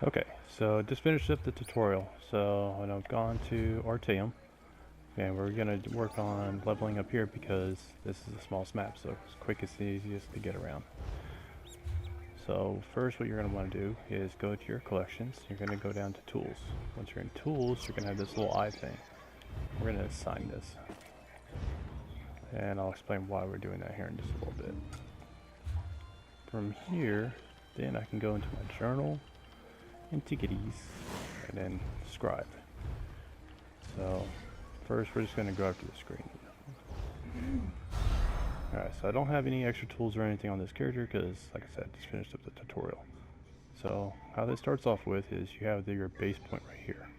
Okay, so just finished up the tutorial. So I've gone to Artium, and we're gonna work on leveling up here because this is the smallest map, so it's quickest and easiest to get around. So first what you're gonna want to do is go to your collections. You're gonna go down to tools. Once you're in tools, you're gonna have this little eye thing. We're gonna assign this. And I'll explain why we're doing that here in just a little bit. From here, then I can go into my journal, Antiquities, and then scribe. So first we're just going to go up to the screen. Alright, so I don't have any extra tools or anything on this character because, like I said, just finished up the tutorial. So how this starts off with is you have your base point right here.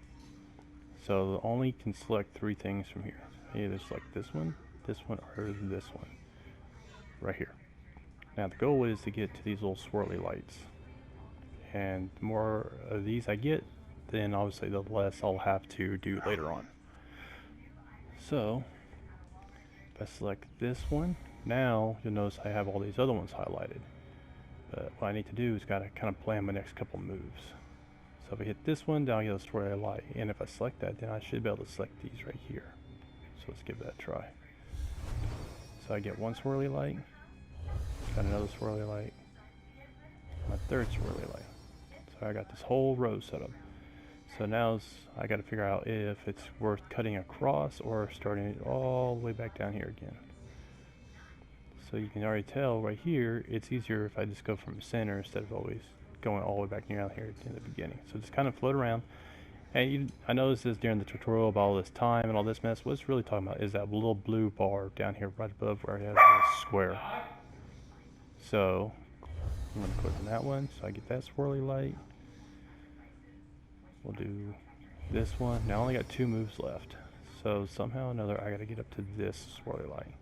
So only can select three things from here. You either select this one, or this one. Right here. Now the goal is to get to these little swirly lights. And the more of these I get, then obviously the less I'll have to do later on. So if I select this one, now you'll notice I have all these other ones highlighted. But what I need to do is gotta kind of plan my next couple moves. So if I hit this one, then I'll get a swirly light. And if I select that, then I should be able to select these right here. So let's give that a try. So I get one swirly light, got another swirly light, my third swirly light. So I got this whole row set up. So now I got to figure out if it's worth cutting across or starting it all the way back down here again. So you can already tell right here, it's easier if I just go from the center instead of always going all the way back down here in the beginning. So just kind of float around. And I noticed this during the tutorial about all this time and all this mess. What it's really talking about is that little blue bar down here right above where I have this square. So I'm going to click on that one so I get that swirly light. We'll do this one. Now I only got 2 moves left. So somehow or another I got to get up to this swirly light.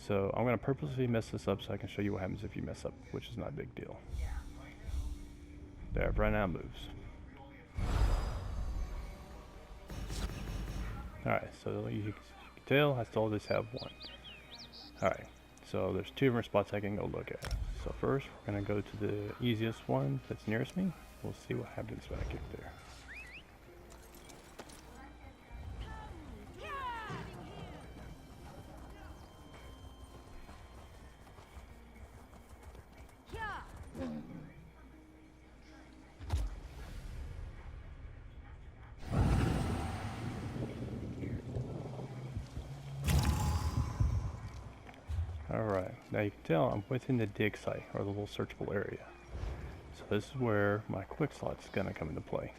So I'm going to purposely mess this up so I can show you what happens if you mess up, which is not a big deal. There, I've run out of moves. Alright, so you can tell I still just have one. Alright, so there's 2 different spots I can go look at. So first we're going to go to the easiest one that's nearest me. We'll see what happens when I get there. Alright, now you can tell I'm within the dig site, or the little searchable area. So this is where my quick slot is going to come into play.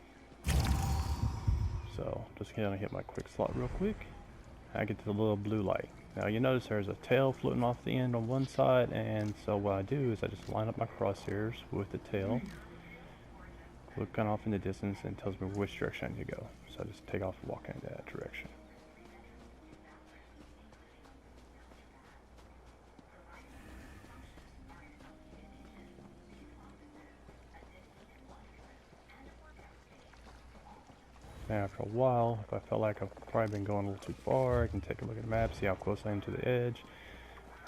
So just going to hit my quick slot real quick. I get to the little blue light. Now you notice there's a tail floating off the end on one side, and so what I do is I just line up my crosshairs with the tail, looking off in the distance, and it tells me which direction I need to go. So I just take off and walk in that direction. Now after a while, if I felt like I've probably been going a little too far, I can take a look at the map, see how close I am to the edge.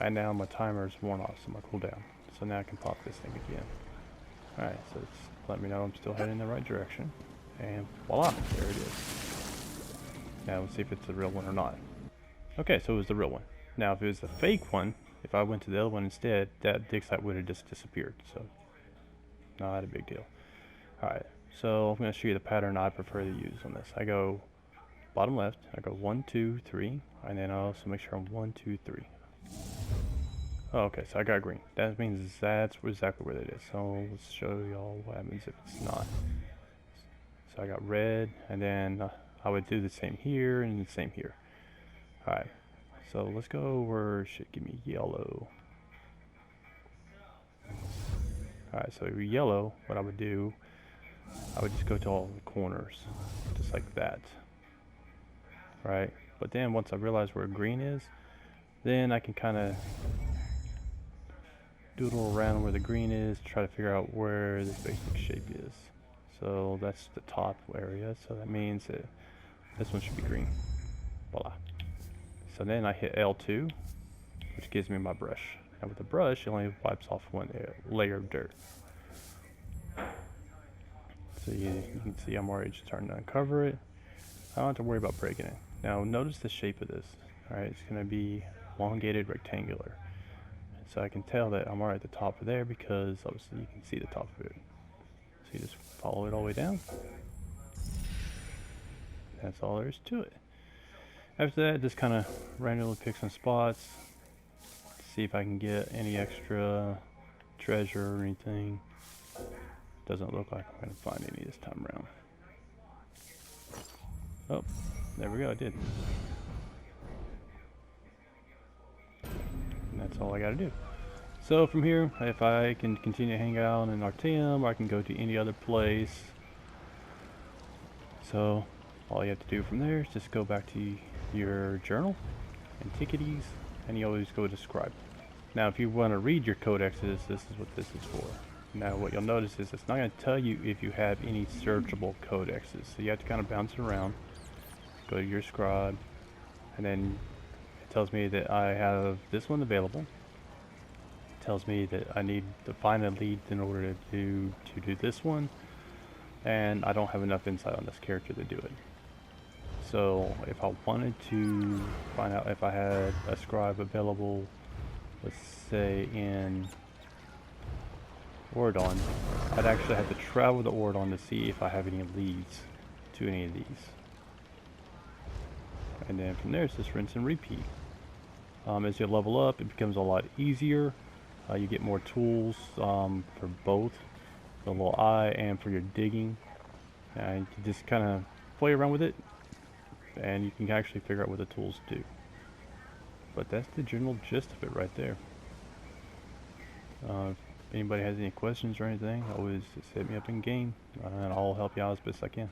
And now my timer is worn off, so my cooldown. So now I can pop this thing again. Alright, so it's let me know I'm still heading in the right direction. And voila, there it is. Now let's see if it's the real one or not. Okay, so it was the real one. Now if it was the fake one, if I went to the other one instead, that dig site would have just disappeared. So not a big deal. Alright. So I'm going to show you the pattern I prefer to use on this. I go bottom left, I go 1, 2, 3, and then I also make sure I'm 1, 2, 3. Oh, okay, so I got green. That means that's exactly where it is. So let's show y'all what happens if it's not. So I got red, and then I would do the same here and the same here. Alright, so let's go where it should give me yellow. Alright, so yellow, what I would do, I would just go to all the corners, just like that, right? But then once I realize where green is, then I can kind of doodle around where the green is, try to figure out where this basic shape is. So that's the top area, so that means that this one should be green. Voila. So then I hit L2, which gives me my brush. And with the brush, it only wipes off one layer of dirt. So you can see I'm already starting to uncover it. I don't have to worry about breaking it. Now notice the shape of this. Alright, it's going to be elongated rectangular. So I can tell that I'm already at the top of there because obviously you can see the top of it. So you just follow it all the way down. That's all there is to it. After that, just kind of randomly pick some spots, see if I can get any extra treasure or anything. Doesn't look like I'm going to find any this time around. Oh, there we go, I did. And that's all I got to do. So from here, if I can continue to hang out in Artem, or I can go to any other place. So all you have to do from there is just go back to your journal, Antiquities, and you always go to Scribe. Now if you want to read your codexes, this is what this is for. Now what you'll notice is it's not going to tell you if you have any searchable codexes. So you have to kind of bounce it around, go to your Scribe, and then it tells me that I have this one available. It tells me that I need to find a lead in order to do this one, and I don't have enough insight on this character to do it. So if I wanted to find out if I had a scribe available, let's say in Ordon, I'd actually have to travel to Ordon to see if I have any leads to any of these. And then from there it's just rinse and repeat. As you level up, it becomes a lot easier. You get more tools for both the little eye and for your digging. And you just kind of play around with it, and you can actually figure out what the tools do. But that's the general gist of it right there. If anybody has any questions or anything, always just hit me up in game, and I'll help you out as best I can.